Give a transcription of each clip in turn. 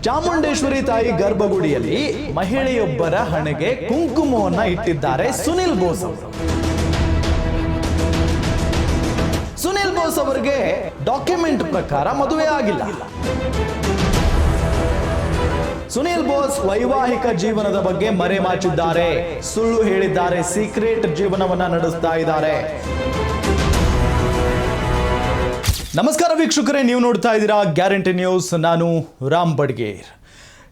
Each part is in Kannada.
ಚಾಮುಂಡೇಶ್ವರಿ ತಾಯಿ ಗರ್ಭಗುಡಿಯಲ್ಲಿ ಮಹಿಳೆಯೊಬ್ಬರ ಹಣೆಗೆ ಕುಂಕುಮವನ್ನ ಇಟ್ಟಿದ್ದಾರೆ ಸುನಿಲ್ ಬೋಸ್ ಅವರು. ಸುನಿಲ್ ಬೋಸ್ ಅವರಿಗೆ ಡಾಕ್ಯುಮೆಂಟ್ ಪ್ರಕಾರ ಮದುವೆ ಆಗಿಲ್ಲ. ಸುನಿಲ್ ಬೋಸ್ ವೈವಾಹಿಕ ಜೀವನದ ಬಗ್ಗೆ ಮರೆಮಾಚಿದ್ದಾರೆ, ಸುಳ್ಳು ಹೇಳಿದ್ದಾರೆ, ಸೀಕ್ರೆಟ್ ಜೀವನವನ್ನ ನಡೆಸ್ತಾ ಇದ್ದಾರೆ. ನಮಸ್ಕಾರ ವೀಕ್ಷಕರೇ, ನೀವು ನೋಡ್ತಾ ಇದ್ದೀರಾ ಗ್ಯಾರಂಟಿ ನ್ಯೂಸ್. ನಾನು ರಾಮ್ ಬಡ್ಗೇರ್.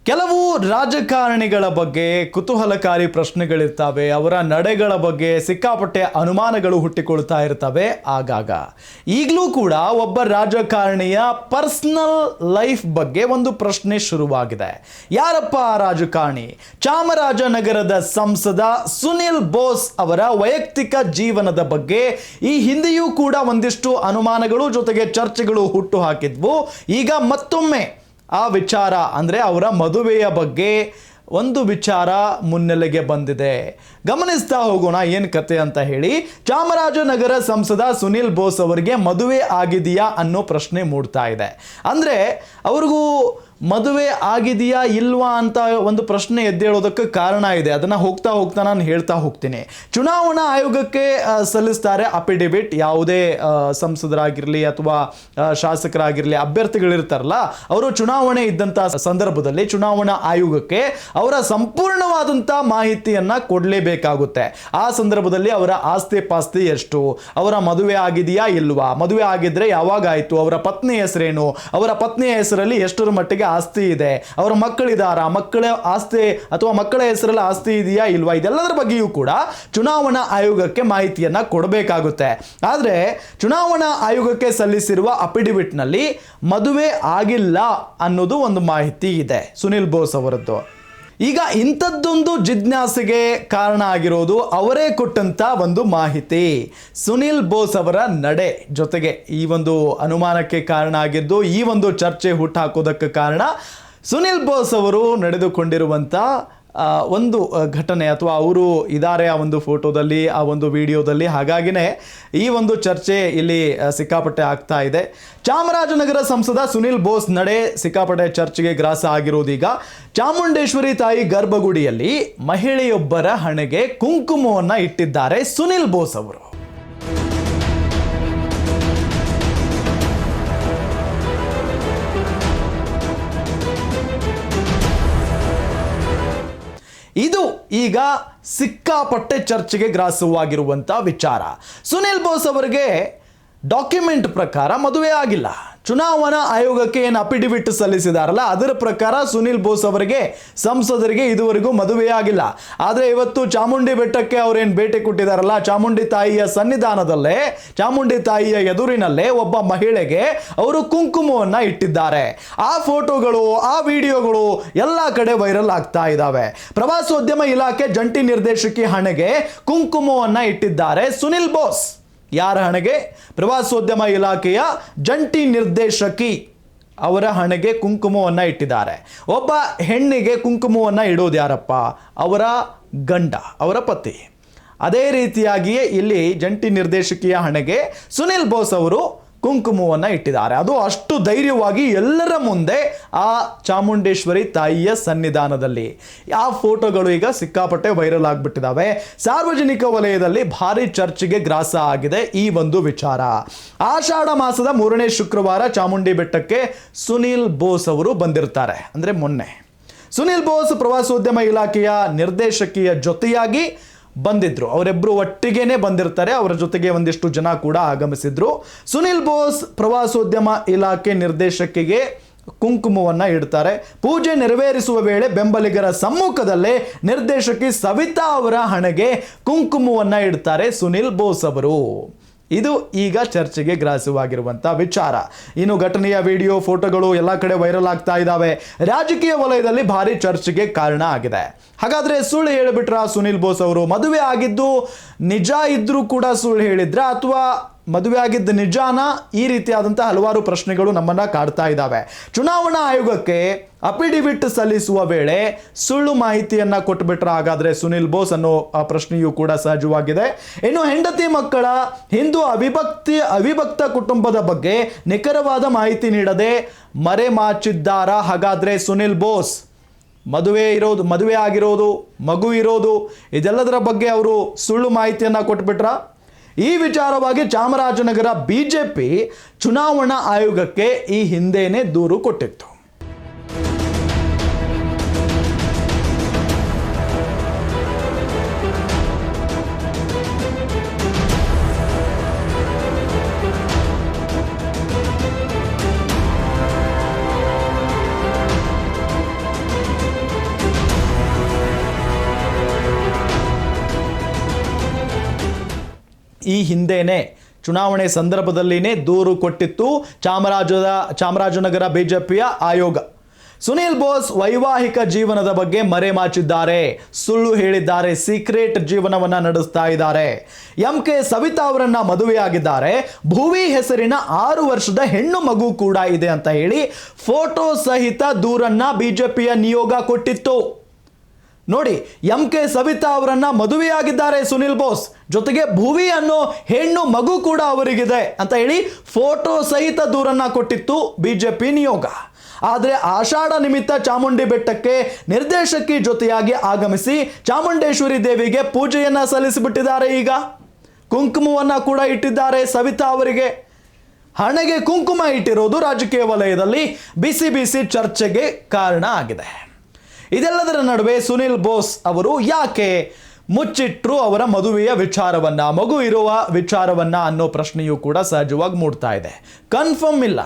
ಕೆಲವು ರಾಜಕಾರಣಿಗಳ ಬಗ್ಗೆ ಕುತೂಹಲಕಾರಿ ಪ್ರಶ್ನೆಗಳಿರ್ತವೆ, ಅವರ ನಡೆಗಳ ಬಗ್ಗೆ ಸಿಕ್ಕಾಪಟ್ಟೆ ಅನುಮಾನಗಳು ಹುಟ್ಟಿಕೊಳ್ತಾ ಇರ್ತವೆ ಆಗಾಗ. ಈಗಲೂ ಕೂಡ ಒಬ್ಬ ರಾಜಕಾರಣಿಯ ಪರ್ಸನಲ್ ಲೈಫ್ ಬಗ್ಗೆ ಒಂದು ಪ್ರಶ್ನೆ ಶುರುವಾಗಿದೆ. ಯಾರಪ್ಪ ಆ ರಾಜಕಾರಣಿ? ಚಾಮರಾಜನಗರದ ಸಂಸದ ಸುನಿಲ್ ಬೋಸ್ ಅವರ ವೈಯಕ್ತಿಕ ಜೀವನದ ಬಗ್ಗೆ ಈ ಹಿಂದೆಯೂ ಕೂಡ ಒಂದಿಷ್ಟು ಅನುಮಾನಗಳು ಜೊತೆಗೆ ಚರ್ಚೆಗಳು ಹುಟ್ಟು ಹಾಕಿದ್ವು. ಈಗ ಮತ್ತೊಮ್ಮೆ ಆ ವಿಚಾರ ಅಂದರೆ ಅವರ ಮದುವೆಯ ಬಗ್ಗೆ ಒಂದು ವಿಚಾರ ಮುನ್ನೆಲೆಗೆ ಬಂದಿದೆ. ಗಮನಿಸ್ತಾ ಹೋಗೋಣ ಏನು ಕತೆ ಅಂತ ಹೇಳಿ. ಚಾಮರಾಜನಗರ ಸಂಸದ ಸುನಿಲ್ ಬೋಸ್ ಅವರಿಗೆ ಮದುವೆ ಆಗಿದೆಯಾ ಅನ್ನೋ ಪ್ರಶ್ನೆ ಮೂಡ್ತಾ ಇದೆ. ಅಂದರೆ ಅವ್ರಿಗೂ ಮದುವೆ ಆಗಿದೆಯಾ ಇಲ್ವಾ ಅಂತ ಒಂದು ಪ್ರಶ್ನೆ ಎದ್ದೇಳೋದಕ್ಕೆ ಕಾರಣ ಇದೆ. ಅದನ್ನು ಹೋಗ್ತಾ ನಾನು ಹೇಳ್ತಾ ಹೋಗ್ತೀನಿ. ಚುನಾವಣಾ ಆಯೋಗಕ್ಕೆ ಸಲ್ಲಿಸ್ತಾರೆ ಅಫಿಡವಿಟ್. ಯಾವುದೇ ಸಂಸದರಾಗಿರಲಿ ಅಥವಾ ಶಾಸಕರಾಗಿರಲಿ, ಅಭ್ಯರ್ಥಿಗಳಿರ್ತಾರಲ್ಲ, ಅವರು ಚುನಾವಣೆ ಇದ್ದಂಥ ಸಂದರ್ಭದಲ್ಲಿ ಚುನಾವಣಾ ಆಯೋಗಕ್ಕೆ ಅವರ ಸಂಪೂರ್ಣವಾದಂಥ ಮಾಹಿತಿಯನ್ನು ಕೊಡಲೇಬೇಕಾಗುತ್ತೆ. ಆ ಸಂದರ್ಭದಲ್ಲಿ ಅವರ ಆಸ್ತಿ ಪಾಸ್ತಿ ಎಷ್ಟು, ಅವರ ಮದುವೆ ಆಗಿದೆಯಾ ಇಲ್ವಾ, ಮದುವೆ ಆಗಿದ್ರೆ ಯಾವಾಗ ಆಯಿತು, ಅವರ ಪತ್ನಿ ಹೆಸರೇನು, ಅವರ ಪತ್ನಿಯ ಹೆಸರಲ್ಲಿ ಎಷ್ಟರ ಮಟ್ಟಿಗೆ ಆಸ್ತಿ ಇದೆ, ಅವರ ಮಕ್ಕಳಿದಾರ, ಮಕ್ಕಳ ಆಸ್ತಿ ಅಥವಾ ಮಕ್ಕಳ ಹೆಸರಲ್ಲಿ ಆಸ್ತಿ ಇದೆಯಾ ಇಲ್ವಾ, ಇದೆಲ್ಲದರ ಬಗ್ಗೆಯೂ ಕೂಡ ಚುನಾವಣಾ ಆಯೋಗಕ್ಕೆ ಮಾಹಿತಿಯನ್ನ ಕೊಡಬೇಕಾಗುತ್ತೆ. ಆದರೆ ಚುನಾವಣಾ ಆಯೋಗಕ್ಕೆ ಸಲ್ಲಿಸಿರುವ ಅಫಿಡವಿಟ್ ನಲ್ಲಿ ಮದುವೆ ಆಗಿಲ್ಲ ಅನ್ನೋದು ಒಂದು ಮಾಹಿತಿ ಇದೆ ಸುನಿಲ್ ಬೋಸ್ ಅವರದ್ದು. ಈಗ ಇಂಥದ್ದೊಂದು ಜಿಜ್ಞಾಸೆಗೆ ಕಾರಣ ಆಗಿರೋದು ಅವರೇ ಕೊಟ್ಟಂತ ಒಂದು ಮಾಹಿತಿ. ಸುನಿಲ್ ಬೋಸ್ ಅವರ ನಡೆ ಜೊತೆಗೆ ಈ ಒಂದು ಅನುಮಾನಕ್ಕೆ ಕಾರಣ ಆಗಿದ್ದು, ಈ ಒಂದು ಚರ್ಚೆ ಹುಟ್ಟಾಕೋದಕ್ಕೆ ಕಾರಣ ಸುನಿಲ್ ಬೋಸ್ ಅವರು ನಡೆದುಕೊಂಡಿರುವಂಥ ಒಂದು ಘಟನೆ ಅಥವಾ ಅವರು ಇದ್ದಾರೆ ಆ ಒಂದು ಫೋಟೋದಲ್ಲಿ, ಆ ಒಂದು ವಿಡಿಯೋದಲ್ಲಿ. ಹಾಗಾಗಿನೇ ಈ ಒಂದು ಚರ್ಚೆ ಇಲ್ಲಿ ಸಿಕ್ಕಾಪಟ್ಟೆ ಆಗ್ತಾ ಇದೆ. ಚಾಮರಾಜನಗರ ಸಂಸದ ಸುನಿಲ್ ಬೋಸ್ ನಡೆ ಸಿಕ್ಕಾಪಟ್ಟೆ ಚರ್ಚೆಗೆ ಗ್ರಾಸ ಆಗಿರೋದೀಗ. ಚಾಮುಂಡೇಶ್ವರಿ ತಾಯಿ ಗರ್ಭಗುಡಿಯಲ್ಲಿ ಮಹಿಳೆಯೊಬ್ಬರ ಹಣೆಗೆ ಕುಂಕುಮವನ್ನು ಇಟ್ಟಿದ್ದಾರೆ ಸುನಿಲ್ ಬೋಸ್ ಅವರು. ಇದು ಈಗ ಸಿಕ್ಕಾಪಟ್ಟೆ ಚರ್ಚೆಗೆ ಗ್ರಾಸವಾಗಿರುವಂಥ ವಿಚಾರ. ಸುನಿಲ್ ಬೋಸ್ ಅವರಿಗೆ ಡಾಕ್ಯುಮೆಂಟ್ ಪ್ರಕಾರ ಮದುವೆ ಆಗಿಲ್ಲ. ಚುನಾವಣಾ ಆಯೋಗಕ್ಕೆ ಏನು ಅಫಿಡವಿಟ್ ಸಲ್ಲಿಸಿದಾರಲ್ಲ, ಅದರ ಪ್ರಕಾರ ಸುನಿಲ್ ಬೋಸ್ ಅವರಿಗೆ ಸಂಸದರಿಗೆ ಇದುವರೆಗೂ ಮದುವೆ ಆಗಿಲ್ಲ. ಆದರೆ ಇವತ್ತು ಚಾಮುಂಡಿ ಬೆಟ್ಟಕ್ಕೆ ಅವರೇನು ಭೇಟಿ ಕೊಟ್ಟಿದ್ದಾರಲ್ಲ, ಚಾಮುಂಡಿ ತಾಯಿಯ ಸನ್ನಿಧಾನದಲ್ಲೇ, ಚಾಮುಂಡಿ ತಾಯಿಯ ಎದುರಿನಲ್ಲೇ ಒಬ್ಬ ಮಹಿಳೆಗೆ ಅವರು ಕುಂಕುಮವನ್ನು ಇಟ್ಟಿದ್ದಾರೆ. ಆ ಫೋಟೋಗಳು, ಆ ವಿಡಿಯೋಗಳು ಎಲ್ಲ ಕಡೆ ವೈರಲ್ ಆಗ್ತಾ ಇದ್ದಾವೆ. ಪ್ರವಾಸೋದ್ಯಮ ಇಲಾಖೆ ಜಂಟಿ ನಿರ್ದೇಶಕಿ ಹಣೆಗೆ ಕುಂಕುಮವನ್ನು ಇಟ್ಟಿದ್ದಾರೆ ಸುನಿಲ್ ಬೋಸ್. ಯಾರ ಹಣೆಗೆ? ಪ್ರವಾಸೋದ್ಯಮ ಇಲಾಖೆಯ ಜಂಟಿ ನಿರ್ದೇಶಕಿ ಅವರ ಹಣೆಗೆ ಕುಂಕುಮವನ್ನು ಇಟ್ಟಿದ್ದಾರೆ. ಒಬ್ಬ ಹೆಣ್ಣಿಗೆ ಕುಂಕುಮವನ್ನು ಇಡೋದು ಯಾರಪ್ಪ? ಅವರ ಗಂಡ, ಅವರ ಪತಿ. ಅದೇ ರೀತಿಯಾಗಿಯೇ ಇಲ್ಲಿ ಜಂಟಿ ನಿರ್ದೇಶಕಿಯ ಹಣೆಗೆ ಸುನಿಲ್ ಬೋಸ್ ಅವರು ಕುಂಕುಮವನ್ನು ಇಟ್ಟಿದ್ದಾರೆ. ಅದು ಅಷ್ಟು ಧೈರ್ಯವಾಗಿ ಎಲ್ಲರ ಮುಂದೆ ಆ ಚಾಮುಂಡೇಶ್ವರಿ ತಾಯಿಯ ಸನ್ನಿಧಾನದಲ್ಲಿ. ಆ ಫೋಟೋಗಳು ಈಗ ಸಿಕ್ಕಾಪಟ್ಟೆ ವೈರಲ್ ಆಗಿಬಿಟ್ಟಿದ್ದಾವೆ. ಸಾರ್ವಜನಿಕ ವಲಯದಲ್ಲಿ ಭಾರಿ ಚರ್ಚೆಗೆ ಗ್ರಾಸ ಆಗಿದೆ ಈ ಒಂದು ವಿಚಾರ. ಆಷಾಢ ಮಾಸದ 3ನೇ ಶುಕ್ರವಾರ ಚಾಮುಂಡಿ ಬೆಟ್ಟಕ್ಕೆ ಸುನಿಲ್ ಬೋಸ್ ಅವರು ಬಂದಿರ್ತಾರೆ. ಅಂದರೆ ಮೊನ್ನೆ ಸುನಿಲ್ ಬೋಸ್ ಪ್ರವಾಸೋದ್ಯಮ ಇಲಾಖೆಯ ನಿರ್ದೇಶಕಿಯ ಜೊತೆಯಾಗಿ ಬಂದಿದ್ರು. ಅವರಿಬ್ಬರು ಒಟ್ಟಿಗೆನೇ ಬಂದಿರ್ತಾರೆ. ಅವರ ಜೊತೆಗೆ ಒಂದಿಷ್ಟು ಜನ ಕೂಡ ಆಗಮಿಸಿದ್ರು. ಸುನಿಲ್ ಬೋಸ್ ಪ್ರವಾಸೋದ್ಯಮ ಇಲಾಖೆ ನಿರ್ದೇಶಕಿಗೆ ಕುಂಕುಮವನ್ನು ಇಡ್ತಾರೆ. ಪೂಜೆ ನೆರವೇರಿಸುವ ವೇಳೆ ಬೆಂಬಲಿಗರ ಸಮ್ಮುಖದಲ್ಲೇ ನಿರ್ದೇಶಕಿ ಸವಿತಾ ಅವರ ಹಣೆಗೆ ಕುಂಕುಮವನ್ನು ಇಡ್ತಾರೆ ಸುನಿಲ್ ಬೋಸ್ ಅವರು. ಇದು ಈಗ ಚರ್ಚೆಗೆ ಗ್ರಾಸವಾಗಿರುವಂಥ ವಿಚಾರ. ಇನ್ನು ಘಟನೆಯ ವಿಡಿಯೋ, ಫೋಟೋಗಳು ಎಲ್ಲ ಕಡೆ ವೈರಲ್ ಆಗ್ತಾ ಇದ್ದಾವೆ. ರಾಜಕೀಯ ವಲಯದಲ್ಲಿ ಭಾರಿ ಚರ್ಚೆಗೆ ಕಾರಣ ಆಗಿದೆ. ಹಾಗಾದರೆ ಸುಳ್ಳು ಹೇಳಿಬಿಟ್ರ ಸುನಿಲ್ ಬೋಸ್ ಅವರು? ಮದುವೆ ಆಗಿದ್ದು ನಿಜ ಇದ್ರೂ ಕೂಡ ಸುಳ್ಳು ಹೇಳಿದ್ರ ಅಥವಾ ಮದುವೆ ಆಗಿದ್ದ ನಿಜಾನ? ಈ ರೀತಿಯಾದಂಥ ಹಲವಾರು ಪ್ರಶ್ನೆಗಳು ನಮ್ಮನ್ನು ಕಾಡ್ತಾ ಇದ್ದಾವೆ. ಚುನಾವಣಾ ಆಯೋಗಕ್ಕೆ ಅಫಿಡವಿಟ್ ಸಲ್ಲಿಸುವ ವೇಳೆ ಸುಳ್ಳು ಮಾಹಿತಿಯನ್ನು ಕೊಟ್ಟುಬಿಟ್ರೆ ಹಾಗಾದರೆ ಸುನಿಲ್ ಬೋಸ್ ಅನ್ನೋ ಪ್ರಶ್ನೆಯೂ ಕೂಡ ಸಹಜವಾಗಿದೆ. ಇನ್ನು ಹೆಂಡತಿ ಮಕ್ಕಳ ಹಿಂದೂ ಅವಿಭಕ್ತ ಕುಟುಂಬದ ಬಗ್ಗೆ ನಿಖರವಾದ ಮಾಹಿತಿ ನೀಡದೆ ಮರೆಮಾಚಿದ್ದಾರಾ ಹಾಗಾದರೆ ಸುನಿಲ್ ಬೋಸ್? ಮದುವೆ ಆಗಿರೋದು, ಮಗು ಇರೋದು, ಇದೆಲ್ಲದರ ಬಗ್ಗೆ ಅವರು ಸುಳ್ಳು ಮಾಹಿತಿಯನ್ನು ಕೊಟ್ಬಿಟ್ರ? ಈ ವಿಚಾರವಾಗಿ ಚಾಮರಾಜನಗರ ಬಿಜೆಪಿ ಚುನಾವಣಾ ಆಯೋಗಕ್ಕೆ ಈ ಹಿಂದೆನೇ ದೂರು ಕೊಟ್ಟಿತ್ತು. ಈ ಹಿಂದೆನೇ ಚುನಾವಣೆ ಸಂದರ್ಭದಲ್ಲಿನೇ ದೂರು ಕೊಟ್ಟಿತ್ತು ಚಾಮರಾಜನಗರ ಬಿಜೆಪಿಯ ಆಯೋಗ. ಸುನಿಲ್ ಬೋಸ್ ವೈವಾಹಿಕ ಜೀವನದ ಬಗ್ಗೆ ಮರೆಮಾಚಿದ್ದಾರೆ, ಸುಳ್ಳು ಹೇಳಿದ್ದಾರೆ, ಸೀಕ್ರೆಟ್ ಜೀವನವನ್ನ ನಡೆಸ್ತಾ ಇದ್ದಾರೆ. MK ಸವಿತಾ ಅವರನ್ನ ಮದುವೆಯಾಗಿದ್ದಾರೆ, ಭುವಿ ಹೆಸರಿನ 6 ವರ್ಷದ ಹೆಣ್ಣು ಮಗು ಕೂಡ ಇದೆ ಅಂತ ಹೇಳಿ ಫೋಟೋ ಸಹಿತ ದೂರನ್ನ ಬಿಜೆಪಿಯ ನಿಯೋಗ ಕೊಟ್ಟಿತ್ತು. ನೋಡಿ, MK ಸವಿತಾ ಅವರನ್ನ ಮದುವೆಯಾಗಿದ್ದಾರೆ ಸುನಿಲ್ ಬೋಸ್, ಜೊತೆಗೆ ಭುವಿ ಅನ್ನೋ ಹೆಣ್ಣು ಮಗು ಕೂಡ ಅವರಿಗಿದೆ ಅಂತ ಹೇಳಿ ಫೋಟೋ ಸಹಿತ ದೂರನ್ನ ಕೊಟ್ಟಿತ್ತು ಬಿಜೆಪಿ ನಿಯೋಗ. ಆದರೆ ಆಷಾಢ ನಿಮಿತ್ತ ಚಾಮುಂಡಿ ಬೆಟ್ಟಕ್ಕೆ ನಿರ್ದೇಶಕಿ ಜೊತೆಯಾಗಿ ಆಗಮಿಸಿ ಚಾಮುಂಡೇಶ್ವರಿ ದೇವಿಗೆ ಪೂಜೆಯನ್ನ ಸಲ್ಲಿಸಿಬಿಟ್ಟಿದ್ದಾರೆ. ಈಗ ಕುಂಕುಮವನ್ನ ಕೂಡ ಇಟ್ಟಿದ್ದಾರೆ ಸವಿತಾ ಅವರಿಗೆ. ಹಣೆಗೆ ಕುಂಕುಮ ಇಟ್ಟಿರೋದು ರಾಜಕೀಯ ವಲಯದಲ್ಲಿ ಬಿಸಿ ಚರ್ಚೆಗೆ ಕಾರಣ ಆಗಿದೆ. ಇದೆಲ್ಲದರ ನಡುವೆ ಸುನಿಲ್ ಬೋಸ್ ಅವರು ಯಾಕೆ ಮುಚ್ಚಿಟ್ರು ಅವರ ಮದುವೆಯ ವಿಚಾರವನ್ನ, ಮಗು ಇರುವ ವಿಚಾರವನ್ನ ಅನ್ನೋ ಪ್ರಶ್ನೆಯೂ ಕೂಡ ಸಹಜವಾಗಿ ಮೂಡ್ತಾ ಇದೆ. ಕನ್ಫರ್ಮ್ ಇಲ್ಲ,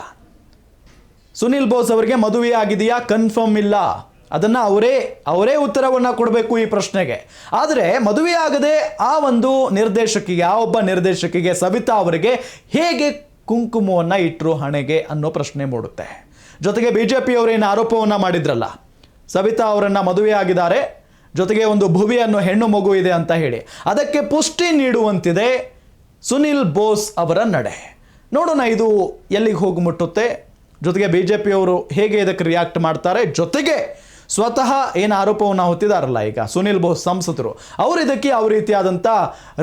ಸುನಿಲ್ ಬೋಸ್ ಅವರಿಗೆ ಮದುವೆ ಆಗಿದೆಯಾ ಕನ್ಫರ್ಮ್ ಇಲ್ಲ. ಅದನ್ನ ಅವರೇ ಉತ್ತರವನ್ನ ಕೊಡಬೇಕು ಈ ಪ್ರಶ್ನೆಗೆ. ಆದರೆ ಮದುವೆ ಆಗದೆ ಆ ಒಬ್ಬ ನಿರ್ದೇಶಕಿಗೆ ಸವಿತಾ ಅವರಿಗೆ ಹೇಗೆ ಕುಂಕುಮವನ್ನ ಇಟ್ಟರು ಹಣೆಗೆ ಅನ್ನೋ ಪ್ರಶ್ನೆ ಮೂಡುತ್ತೆ. ಜೊತೆಗೆ ಬಿಜೆಪಿ ಅವರೇನು ಆರೋಪವನ್ನ ಮಾಡಿದ್ರಲ್ಲ, ಸವಿತಾ ಅವರನ್ನ ಮದುವೆ ಆಗಿದ್ದಾರೆ, ಜೊತೆಗೆ ಒಂದು ಭುವಿ ಅನ್ನೋ ಹೆಣ್ಣು ಮಗು ಇದೆ ಅಂತ ಹೇಳಿ, ಅದಕ್ಕೆ ಪುಷ್ಟಿ ನೀಡುವಂತಿದೆ ಸುನಿಲ್ ಬೋಸ್ ಅವರ ನಡೆ. ನೋಡೋಣ ಇದು ಎಲ್ಲಿಗೆ ಹೋಗಿ ಮುಟ್ಟುತ್ತೆ, ಜೊತೆಗೆ ಬಿಜೆಪಿ ಅವರು ಹೇಗೆ ಇದಕ್ಕೆ ರಿಯಾಕ್ಟ್ ಮಾಡ್ತಾರೆ, ಜೊತೆಗೆ ಸ್ವತಃ ಏನು ಆರೋಪವನ್ನು ಹೊತ್ತಿದಾರಲ್ಲ ಈಗ ಸುನಿಲ್ ಬೋಸ್ ಸಂಸದರು, ಅವರು ಇದಕ್ಕೆ ಯಾವ ರೀತಿಯಾದಂಥ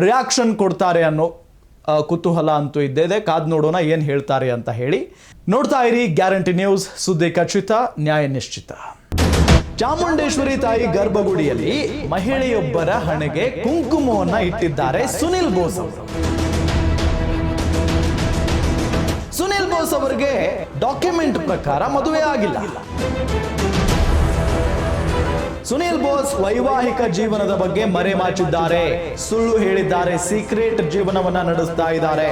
ರಿಯಾಕ್ಷನ್ ಕೊಡ್ತಾರೆ ಅನ್ನೋ ಕುತೂಹಲ ಅಂತೂ ಇದ್ದೇ. ಕಾದು ನೋಡೋಣ ಏನು ಹೇಳ್ತಾರೆ ಅಂತ ಹೇಳಿ. ನೋಡ್ತಾ ಇರಿ ಗ್ಯಾರಂಟಿ ನ್ಯೂಸ್, ಸುದ್ದಿ ಖಚಿತ, ನ್ಯಾಯ ನಿಶ್ಚಿತ. ಚಾಮುಂಡೇಶ್ವರಿ ತಾಯಿ ಗರ್ಭಗುಡಿಯಲ್ಲಿ ಮಹಿಳೆಯೊಬ್ಬರ ಹಣೆಗೆ ಕುಂಕುಮವನ್ನ ಇಟ್ಟಿದ್ದಾರೆ ಸುನಿಲ್ ಬೋಸ್ ಅವರು. ಸುನಿಲ್ ಬೋಸ್ ಅವರಿಗೆ ಡಾಕ್ಯುಮೆಂಟ್ ಪ್ರಕಾರ ಮದುವೆ ಆಗಿಲ್ಲ. ಸುನಿಲ್ ಬೋಸ್ ವೈವಾಹಿಕ ಜೀವನದ ಬಗ್ಗೆ ಮರೆಮಾಚಿದ್ದಾರೆ, ಸುಳ್ಳು ಹೇಳಿದ್ದಾರೆ, ಸೀಕ್ರೆಟ್ ಜೀವನವನ್ನ ನಡೆಸ್ತಾ ಇದ್ದಾರೆ.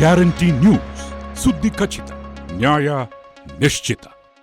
ಗ್ಯಾರಂಟಿ ನ್ಯೂಸ್, ಸುದ್ದಿ ಖಚಿತ, ನ್ಯಾಯ ನಿಶ್ಚಿತ.